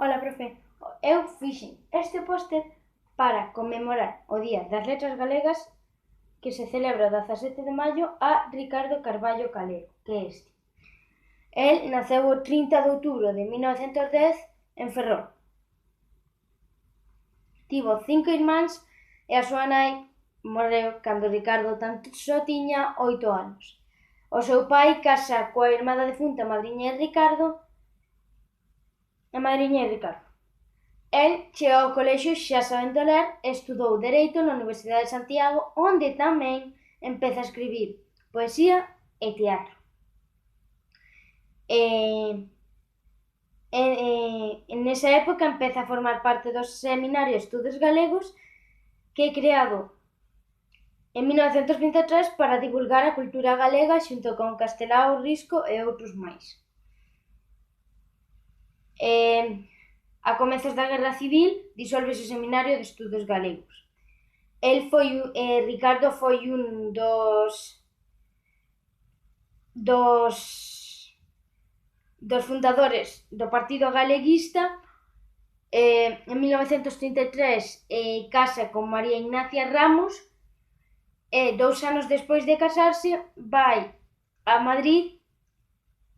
Ola, profe, eu fixen este póster para conmemorar o Día das Letras Galegas que se celebra o 17 de maio a Ricardo Carballo Calero, que é este. El naceu o 30 de outubro de 1910 en Ferrol. Tivo 5 irmáns e a súa nai morreu cando Ricardo tan só tiña 8 anos. O seu pai casa coa irmá da defunta madriña de Ricardo. El chegou ao colexio xa sabendo ler e estudou Dereito na Universidade de Santiago, onde tamén empeza a escribir poesía e teatro. Nesa época empeza a formar parte do Seminario de Estudos Galegos, que é creado en 1923 para divulgar a cultura galega xunto con Castelao, Risco e outros máis. A comezos da Guerra Civil disólvese o Seminario de Estudos Galegos. Ricardo foi un dos fundadores do Partido Galeguista. En 1933 casa con María Ignacia Ramos e 2 anos despois de casarse vai a Madrid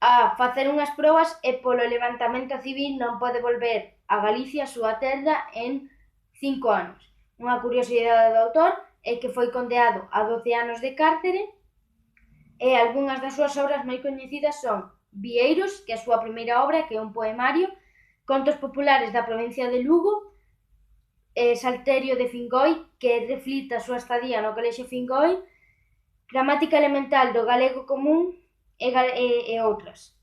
a facer unhas probas e polo levantamento civil non pode volver a Galicia, a súa terra, en 5 anos. Unha curiosidade do autor é que foi condenado a 12 anos de cárcere e algunhas das súas obras moi coñecidas son Vieiros, que é a súa primeira obra, que é un poemario, Contos populares da provincia de Lugo, Salterio de Fingoi, que reflicte a súa estadía no colexio Fingoi, Gramática elemental do galego común e outras.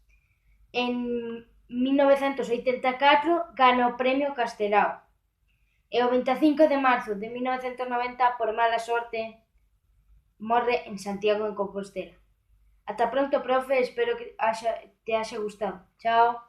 En 1984 gana o Premio Castelao e o 25 de marzo de 1990, por mala sorte, morre en Santiago de Compostela. Ata pronto, profe, espero que te haxa gustado. Chao.